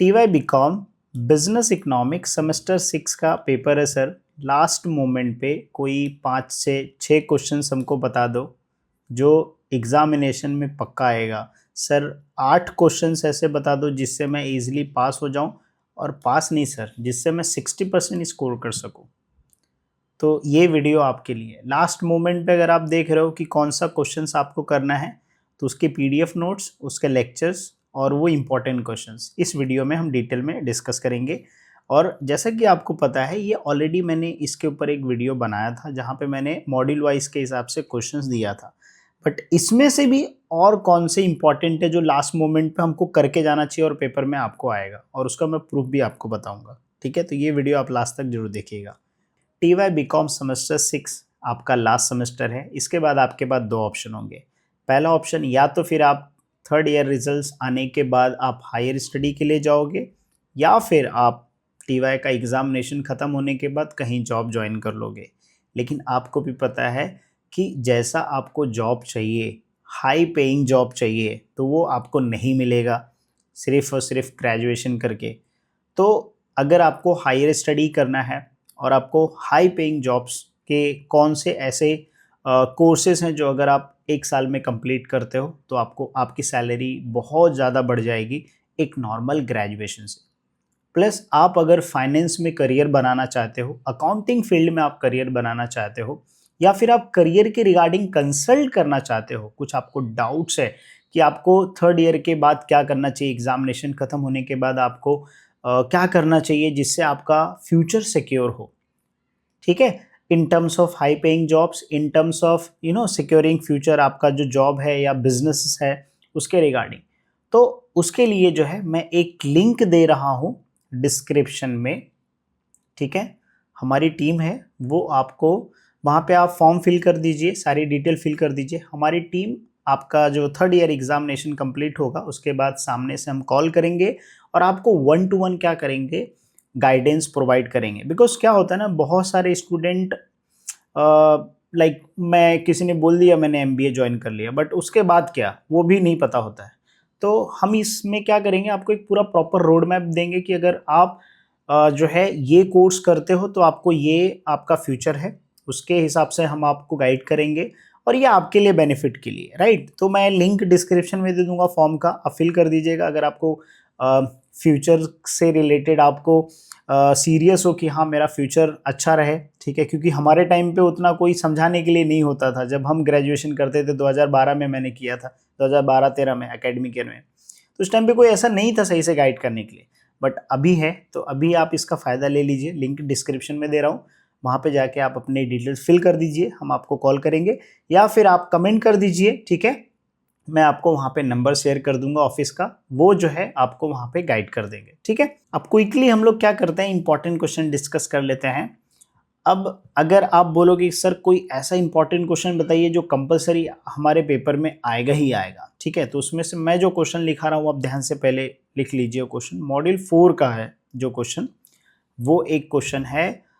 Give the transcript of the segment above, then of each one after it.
TY B Com business economics semester 6 का paper है sir. Last moment पे कोई 5 से 6 क्वेश्चन हमको बता दो जो एग्जामिनेशन में पक्का आएगा। सर 8 क्वेश्चंस ऐसे बता दो जिससे मैं इजीली पास हो जाऊं, और पास नहीं सर, जिससे मैं 60% स्कोर कर सकूं। तो ये वीडियो आपके लिए लास्ट मोमेंट पे, अगर आप देख रहे हो कि कौन सा क्वेश्चंस आपको करना है तो उसके PDF नोट्स, उसके लेक्चर्स और वो इम्पोर्टेंट क्वेश्चंस इस वीडियो में हम डिटेल में डिस्कस करेंगे। और जैसा कि आपको पता है, ये ऑलरेडी मैंने इसके ऊपर एक वीडियो बनाया था जहाँ पे मैंने मॉड्यूल वाइज के हिसाब से क्वेश्चंस दिया था। बट इसमें से भी और कौन से इंपॉर्टेंट है जो लास्ट मोमेंट पे हमको करके जाना चाहिए और पेपर में आपको आएगा, और उसका मैं प्रूफ भी आपको बताऊंगा। ठीक है, तो ये वीडियो आप लास्ट तक जरूर देखिएगा। TY बीकॉम सेमेस्टर 6 आपका लास्ट सेमेस्टर है। इसके बाद आपके पास 2 ऑप्शन होंगे। पहला ऑप्शन, या तो फिर आप थर्ड ईयर रिजल्ट्स आने के बाद आप हायर स्टडी के लिए जाओगे, या फिर आप TY का एग्जामिनेशन ख़त्म होने के बाद कहीं जॉब ज्वाइन कर लोगे। लेकिन आपको भी पता है कि जैसा आपको जॉब चाहिए, हाई पेइंग जॉब चाहिए, तो वो आपको नहीं मिलेगा सिर्फ और सिर्फ ग्रेजुएशन करके। तो अगर आपको हायर स्टडी करना है और आपको हाई पेइंग जॉब्स के कौन से ऐसे कोर्सेज हैं जो अगर आप 1 साल में कंप्लीट करते हो तो आपको आपकी सैलरी बहुत ज़्यादा बढ़ जाएगी एक नॉर्मल ग्रेजुएशन से। प्लस आप अगर फाइनेंस में करियर बनाना चाहते हो, अकाउंटिंग फील्ड में आप करियर बनाना चाहते हो, या फिर आप करियर के रिगार्डिंग कंसल्ट करना चाहते हो, कुछ आपको डाउट्स है कि आपको थर्ड ईयर के बाद क्या करना चाहिए, एग्जामिनेशन खत्म होने के बाद आपको क्या करना चाहिए जिससे आपका फ्यूचर सिक्योर हो। ठीक है, in terms of high paying jobs, in terms of securing future, आपका जो जॉब है या बिजनेस है उसके रिगार्डिंग। तो उसके लिए जो है मैं एक लिंक दे रहा हूँ डिस्क्रिप्शन में। ठीक है, हमारी टीम है वो आपको, वहाँ पे आप फॉर्म फिल कर दीजिए, सारी डिटेल फिल कर दीजिए। हमारी टीम आपका जो थर्ड ईयर एग्जामिनेशन कंप्लीट होगा उसके बाद सामने से हम कॉल करेंगे और आपको 1 to 1 क्या करेंगे, गाइडेंस प्रोवाइड करेंगे। बिकॉज क्या होता है ना, बहुत सारे स्टूडेंट लाइक मैं किसी ने बोल दिया मैंने MBA ज्वाइन कर लिया, बट उसके बाद क्या वो भी नहीं पता होता है। तो हम इसमें क्या करेंगे, आपको एक पूरा प्रॉपर रोड मैप देंगे कि अगर आप जो है ये कोर्स करते हो तो आपको ये आपका फ्यूचर है, उसके हिसाब से हम आपको गाइड करेंगे और ये आपके लिए बेनिफिट के लिए, राइट। तो मैं लिंक डिस्क्रिप्शन में दे दूंगा फॉर्म का, आप फिल कर दीजिएगा। अगर आपको फ्यूचर से रिलेटेड आपको सीरियस हो कि हाँ मेरा फ्यूचर अच्छा रहे, ठीक है, क्योंकि हमारे टाइम पे उतना कोई समझाने के लिए नहीं होता था। जब हम ग्रेजुएशन करते थे 2012 में मैंने किया था, 2012-13 में एकेडमिक ईयर में, तो उस टाइम पे कोई ऐसा नहीं था सही से गाइड करने के लिए। बट अभी है, तो अभी आप इसका फ़ायदा ले लीजिए। लिंक डिस्क्रिप्शन में दे रहा हूँ, वहाँ पे जाके आप अपने डिटेल्स फिल कर दीजिए, हम आपको कॉल करेंगे, या फिर आप कमेंट कर दीजिए। ठीक है, मैं आपको वहाँ पे नंबर शेयर कर दूंगा ऑफिस का, वो जो है आपको वहाँ पे गाइड कर देंगे। ठीक है, अब क्विकली हम लोग क्या करते हैं, इंपॉर्टेंट क्वेश्चन डिस्कस कर लेते हैं। अब अगर आप बोलोगे सर कोई ऐसा इंपॉर्टेंट क्वेश्चन बताइए जो कंपलसरी हमारे पेपर में आएगा ही आएगा, ठीक है, तो उसमें से मैं जो क्वेश्चन लिखा रहा हूँ आप ध्यान से पहले लिख लीजिए। क्वेश्चन मॉड्यूल 4 का है जो क्वेश्चन, वो एक क्वेश्चन है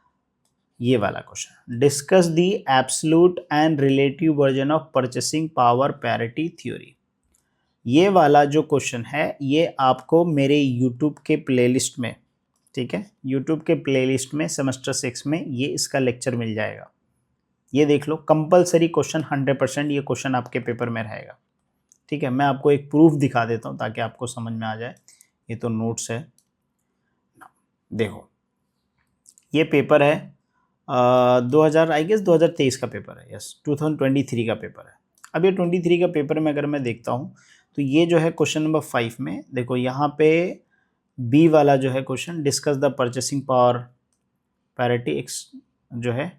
ये वाला question, discuss the absolute and relative version of purchasing power parity theory. ये वाला जो क्वेश्चन है ये आपको मेरे YouTube के प्लेलिस्ट में, ठीक है, YouTube के प्लेलिस्ट में सेमेस्टर 6 में ये इसका लेक्चर मिल जाएगा। ये देख लो, कंपलसरी क्वेश्चन 100% ये क्वेश्चन आपके पेपर में रहेगा। ठीक है, मैं आपको एक प्रूफ दिखा देता हूँ ताकि आपको समझ में आ जाए। ये तो नोट्स है, देखो ये पेपर है 2023 का पेपर है, यस 2023 का पेपर है। अब ये 23 का पेपर में अगर मैं देखता हूँ तो ये जो है क्वेश्चन नंबर 5 में देखो, यहाँ पे बी वाला जो है question, discuss the purchasing power parity जो है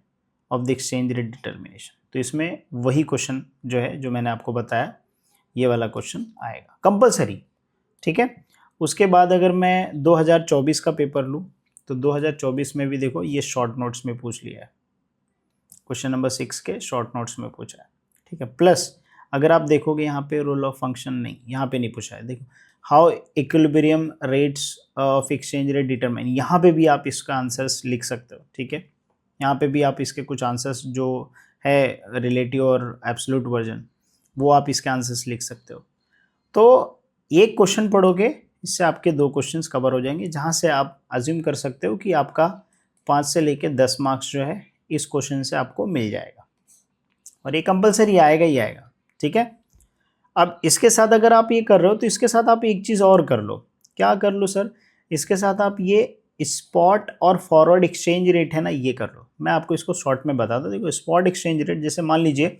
of the exchange rate determination, तो इसमें वही क्वेश्चन जो है जो मैंने आपको बताया, ये वाला क्वेश्चन आएगा कंपलसरी। ठीक है, उसके बाद अगर मैं 2024 का पेपर लूँ तो 2024 में भी देखो ये शॉर्ट नोट्स में पूछ लिया है, क्वेश्चन नंबर 6 के शॉर्ट नोट्स में पूछा है। ठीक है, प्लस अगर आप देखोगे यहाँ पे रूल ऑफ फंक्शन नहीं, यहाँ पे नहीं पूछा है। देखो how equilibrium rates of exchange rate determine, यहाँ पे भी आप इसका आंसर्स लिख सकते हो। ठीक है, यहाँ पे भी आप इसके कुछ आंसर्स जो है रिलेटिव और एब्सोल्यूट वर्जन, वो आप इसके आंसर्स लिख सकते हो। तो एक क्वेश्चन पढ़ोगे, इससे आपके 2 क्वेश्चंस कवर हो जाएंगे, जहाँ से आप अज्यूम कर सकते हो कि आपका 5 से लेके 10 मार्क्स जो है इस क्वेश्चन से आपको मिल जाएगा, और ये कंपलसरी आएगा ही आएगा। ठीक है, अब इसके साथ अगर आप ये कर रहे हो तो इसके साथ आप एक चीज़ और कर लो। क्या कर लो सर? इसके साथ आप ये स्पॉट और फॉरवर्ड एक्सचेंज रेट है ना, ये कर लो। मैं आपको इसको शॉर्ट में बताता हूँ। देखो, स्पॉट एक्सचेंज रेट, जैसे मान लीजिए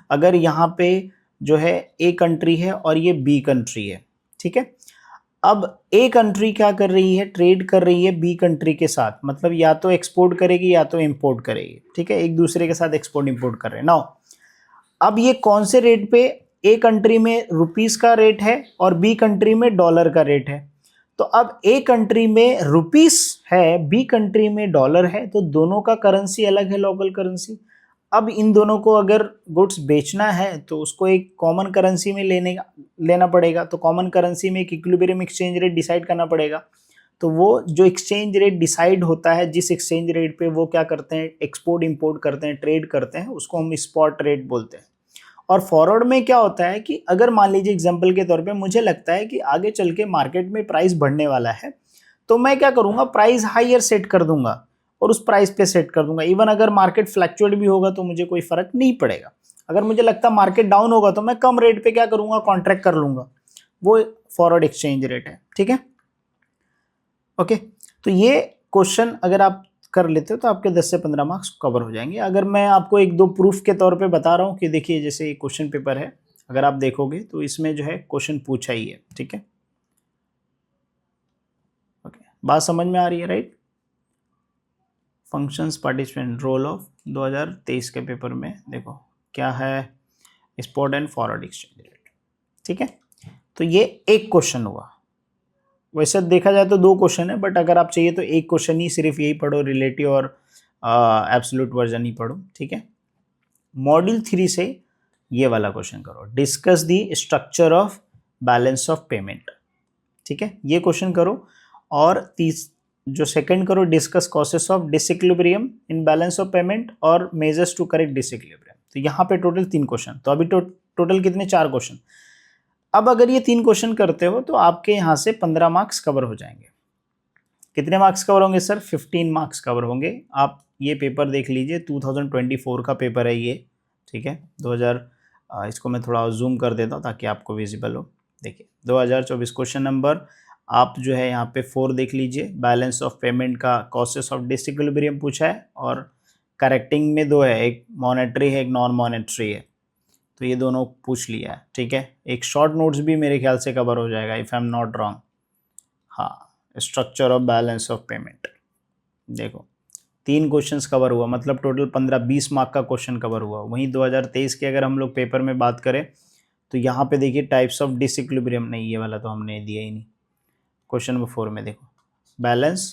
अगर यहाँ पे जो है ए कंट्री है और ये बी कंट्री है, ठीक है। अब ए कंट्री क्या कर रही है? ट्रेड कर रही है बी कंट्री के साथ, मतलब या तो एक्सपोर्ट करेगी या तो इंपोर्ट करेगी। ठीक है, एक दूसरे के साथ एक्सपोर्ट इंपोर्ट कर रहे हैं। नाउ अब ये कौन से रेट पे? ए कंट्री में रुपीस का रेट है और बी कंट्री में डॉलर का रेट है। तो अब ए कंट्री में रुपीस है, बी कंट्री में डॉलर है, तो दोनों का करेंसी अलग है, लोकल करेंसी। अब इन दोनों को अगर गुड्स बेचना है तो उसको एक कॉमन करेंसी में लेना पड़ेगा। तो कॉमन करेंसी में एक इक्विलिब्रियम एक्सचेंज रेट डिसाइड करना पड़ेगा। तो वो जो एक्सचेंज रेट डिसाइड होता है, जिस एक्सचेंज रेट पे वो क्या करते हैं, एक्सपोर्ट इंपोर्ट करते हैं, ट्रेड करते हैं, उसको हम स्पॉट रेट बोलते हैं। और फॉरवर्ड में क्या होता है कि अगर मान लीजिए एग्जांपल के तौर पे मुझे लगता है कि आगे चल के मार्केट में प्राइस बढ़ने वाला है, तो मैं क्या करूंगा, प्राइस हाईयर सेट कर दूंगा और उस प्राइस पे सेट कर दूंगा। इवन अगर मार्केट फ्लक्चुएट भी होगा तो मुझे कोई फर्क नहीं पड़ेगा। अगर मुझे लगता है मार्केट डाउन होगा तो मैं कम रेट पे क्या करूंगा, कॉन्ट्रैक्ट कर लूंगा। वो फॉरवर्ड एक्सचेंज रेट है। ठीक है, ओके। तो ये क्वेश्चन अगर आप कर लेते हो तो आपके 10 से 15 मार्क्स कवर हो जाएंगे। अगर मैं आपको एक दो प्रूफ के तौर पे बता रहा हूँ कि देखिए, जैसे क्वेश्चन पेपर है, अगर आप देखोगे तो इसमें जो है क्वेश्चन पूछा ही है। ठीक है, ओके, बात समझ में आ रही है, right? Functions participant role of 2023 के पेपर में देखो क्या है, spot and forward exchange rate. ठीक है, तो ये एक क्वेश्चन हुआ। वैसे देखा जाए तो 2 क्वेश्चन है, बट अगर आप चाहिए तो एक क्वेश्चन ही सिर्फ यही पढ़ो, रिलेटिव और एब्सोल्यूट वर्जन ही पढ़ो। ठीक है, मॉड्यूल 3 से ये वाला क्वेश्चन करो, discuss the structure of balance of payment. ठीक है, ये क्वेश्चन करो। और जो सेकंड करो, discuss causes of disequilibrium in balance of payment और मेजर्स टू करेक्ट डिसइक्विलिब्रियम। तो यहाँ पे टोटल 3 क्वेश्चन। तो अभी टोटल कितने? 4 क्वेश्चन। अब अगर ये 3 क्वेश्चन करते हो तो आपके यहाँ से 15 मार्क्स कवर हो जाएंगे। कितने मार्क्स कवर होंगे सर? 15 मार्क्स कवर होंगे। आप ये पेपर देख लीजिए, 2024 का पेपर है ये। ठीक है, 2000, इसको मैं थोड़ा जूम कर देता हूँ ताकि आपको विजिबल हो। देखिए 2024 क्वेश्चन नंबर आप जो है यहाँ पे 4 देख लीजिए, बैलेंस ऑफ पेमेंट का कॉसेस ऑफ डिसइक्विलिब्रियम पूछा है, और करेक्टिंग में 2 है, एक मॉनेटरी है, एक नॉन मॉनेटरी है। तो ये दोनों पूछ लिया है। ठीक है, एक शॉर्ट नोट्स भी मेरे ख्याल से कवर हो जाएगा, if I am not wrong. हाँ, structure of balance of payment. देखो 3 क्वेश्चंस कवर हुआ, मतलब टोटल 15-20 मार्क का क्वेश्चन कवर हुआ। वहीं 2023 के अगर हम लोग पेपर में बात करें तो यहाँ पे देखिए टाइप्स ऑफ डिसइक्विलिब्रियम, नहीं ये वाला तो हमने दिया ही नहीं। क्वेश्चन नंबर 4 में देखो बैलेंस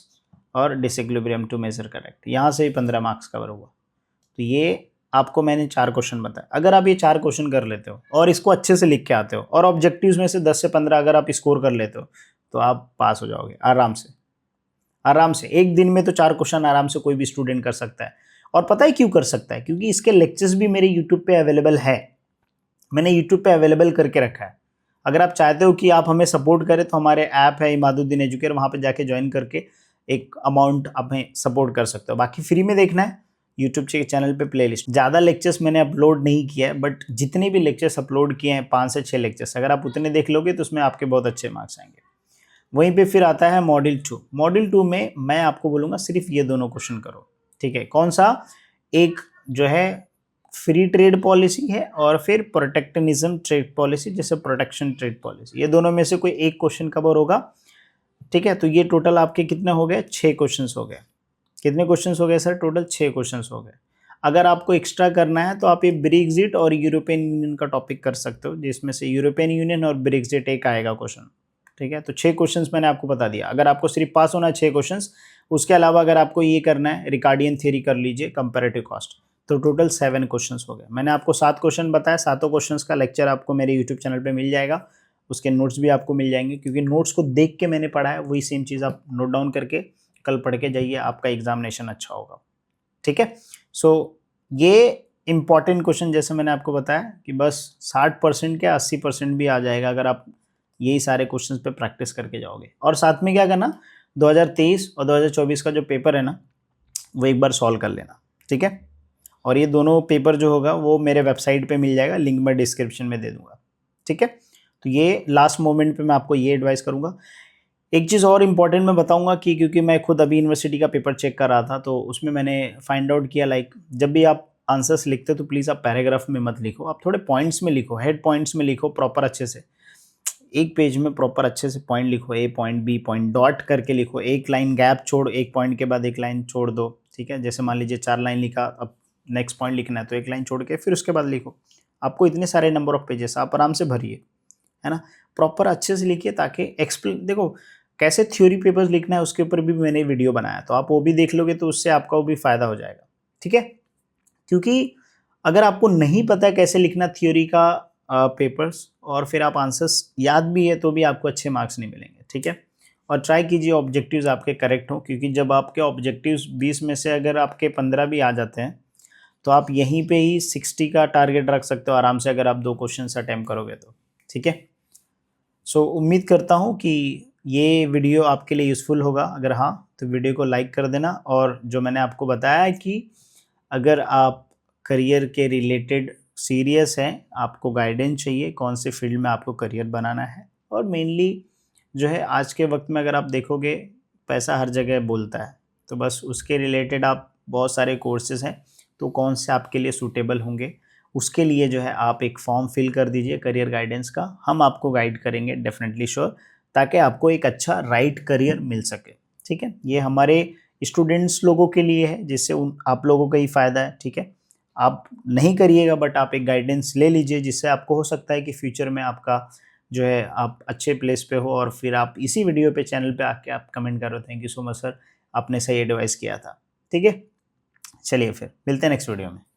और डिसइक्विलिब्रियम टू मेजर करेक्ट, यहाँ से ही 15 मार्क्स कवर हुआ। तो ये आपको मैंने 4 क्वेश्चन बताया। अगर आप ये 4 क्वेश्चन कर लेते हो और इसको अच्छे से लिख के आते हो और ऑब्जेक्टिव्स में से 10 से 15 अगर आप स्कोर कर लेते हो तो आप पास हो जाओगे आराम से। आराम से एक दिन में तो 4 क्वेश्चन आराम से कोई भी स्टूडेंट कर सकता है। और पता है क्यों कर सकता है? क्योंकि इसके लेक्चर्स भी मेरे यूट्यूब पे अवेलेबल है। मैंने यूट्यूब पे अवेलेबल करके रखा है। अगर आप चाहते हो कि आप हमें सपोर्ट करें तो हमारे ऐप है इमादुद्दीन एजुकेटर, वहाँ पे जाके ज्वाइन करके एक अमाउंट आप हमें सपोर्ट कर सकते हो। बाकी फ्री में देखना है यूट्यूब के चैनल पे प्लेलिस्ट। ज़्यादा लेक्चर्स मैंने अपलोड नहीं किया है, बट जितने भी लेक्चर्स अपलोड किए हैं 5 से 6 लेक्चर्स, अगर आप उतने देख लोगे तो उसमें आपके बहुत अच्छे मार्क्स आएंगे। वहीं पे फिर आता है मॉड्यूल 2। मॉड्यूल 2 में मैं आपको बोलूँगा सिर्फ ये दोनों क्वेश्चन करो। ठीक है, कौन सा? एक जो है फ्री ट्रेड पॉलिसी है और फिर प्रोटेक्शनिज्म ट्रेड पॉलिसी, जैसे प्रोटेक्शन ट्रेड पॉलिसी। ये दोनों में से कोई एक क्वेश्चन कवर होगा। ठीक है, तो ये टोटल आपके कितने हो गए? 6 क्वेश्चंस हो गए। कितने क्वेश्चंस हो गए सर? टोटल 6 क्वेश्चंस हो गए। अगर आपको एक्स्ट्रा करना है तो आप ये ब्रेक्जिट और यूरोपियन यूनियन का टॉपिक कर सकते हो, जिसमें से यूरोपियन यूनियन और ब्रेक्जिट एक आएगा क्वेश्चन। ठीक है, तो 6 क्वेश्चंस मैंने आपको बता दिया। अगर आपको सिर्फ पास होना है 6 क्वेश्चंस, उसके अलावा अगर आपको ये करना है रिकार्डियन थ्योरी कर लीजिए, कंपैरेटिव कॉस्ट, तो टोटल 7 क्वेश्चंस हो गए। मैंने आपको 7 क्वेश्चन बताया, 7 क्वेश्चंस का लेक्चर आपको मेरे यूट्यूब चैनल पे मिल जाएगा। उसके नोट्स भी आपको मिल जाएंगे, क्योंकि नोट्स को देख के मैंने पढ़ा है, वही सेम चीज़ आप नोट डाउन करके कल पढ़ के जाइए, आपका एग्जामिनेशन अच्छा होगा। ठीक है, सो ये इंपॉर्टेंट क्वेश्चन जैसे मैंने आपको बताया कि बस 60% क्या 80% भी आ जाएगा अगर आप यही सारे क्वेश्चंस पे प्रैक्टिस करके जाओगे। और साथ में क्या करना, 2023 और 2024 का जो पेपर है ना, वो एक बार सॉल्व कर लेना, ठीक है। और ये दोनों पेपर जो होगा वो मेरे वेबसाइट पे मिल जाएगा, लिंक मैं डिस्क्रिप्शन में दे दूंगा, ठीक है। तो ये लास्ट मोमेंट पे मैं आपको ये एडवाइस करूंगा। एक चीज़ और इम्पॉर्टेंट मैं बताऊंगा कि क्योंकि मैं खुद अभी यूनिवर्सिटी का पेपर चेक कर रहा था, तो उसमें मैंने फाइंड आउट किया, लाइक जब भी आप आंसर्स लिखते हो तो प्लीज़ आप पैराग्राफ में मत लिखो, आप थोड़े पॉइंट्स में लिखो, हेड पॉइंट्स में लिखो प्रॉपर अच्छे से। एक पेज में प्रॉपर अच्छे से पॉइंट लिखो, ए पॉइंट बी पॉइंट डॉट करके लिखो, एक लाइन गैप छोड़, एक पॉइंट के बाद एक लाइन छोड़ दो, ठीक है। जैसे मान लीजिए 4 लाइन लिखा, अब नेक्स्ट पॉइंट लिखना है तो एक लाइन छोड़ के फिर उसके बाद लिखो। आपको इतने सारे नंबर ऑफ पेजेस आप आराम से भरिए, है ना। प्रॉपर अच्छे से लिखिए ताकि एक्सप्लेन, देखो कैसे थ्योरी पेपर्स लिखना है उसके ऊपर भी मैंने वीडियो बनाया, तो आप वो भी देख लोगे तो उससे आपका वो भी फ़ायदा हो जाएगा, ठीक है। क्योंकि अगर आपको नहीं पता है कैसे लिखना थ्योरी का पेपर्स, और फिर आप आंसर्स याद भी है तो भी आपको अच्छे मार्क्स नहीं मिलेंगे, ठीक है। और ट्राई कीजिए ऑब्जेक्टिव्स आपके करेक्ट हो, क्योंकि जब आपके ऑब्जेक्टिव्स 20 में से अगर आपके 15 भी आ जाते हैं तो आप यहीं पे ही 60 का टारगेट रख सकते हो आराम से, अगर आप 2 क्वेश्चन अटेम्प्ट करोगे तो, ठीक है। सो उम्मीद करता हूँ कि ये वीडियो आपके लिए यूज़फुल होगा। अगर हाँ तो वीडियो को लाइक कर देना, और जो मैंने आपको बताया है कि अगर आप करियर के रिलेटेड सीरियस हैं, आपको गाइडेंस चाहिए कौन से फील्ड में आपको करियर बनाना है, और मेनली जो है आज के वक्त में अगर आप देखोगे पैसा हर जगह बोलता है, तो बस उसके रिलेटेड आप बहुत सारे कोर्सेज हैं, तो कौन से आपके लिए सूटेबल होंगे उसके लिए जो है आप एक फॉर्म फिल कर दीजिए करियर गाइडेंस का, हम आपको गाइड करेंगे डेफिनेटली श्योर, ताकि आपको एक अच्छा राइट करियर मिल सके, ठीक है। ये हमारे स्टूडेंट्स लोगों के लिए है, जिससे उन आप लोगों का ही फ़ायदा है, ठीक है। आप नहीं करिएगा बट आप एक गाइडेंस ले लीजिए, जिससे आपको हो सकता है कि फ्यूचर में आपका जो है आप अच्छे प्लेस पे हो, और फिर आप इसी वीडियो पे चैनल पे आके आप कमेंट करो thank you so much sir, आपने सही एडवाइस किया था, ठीक है। चलिए फिर मिलते हैं नेक्स्ट वीडियो में।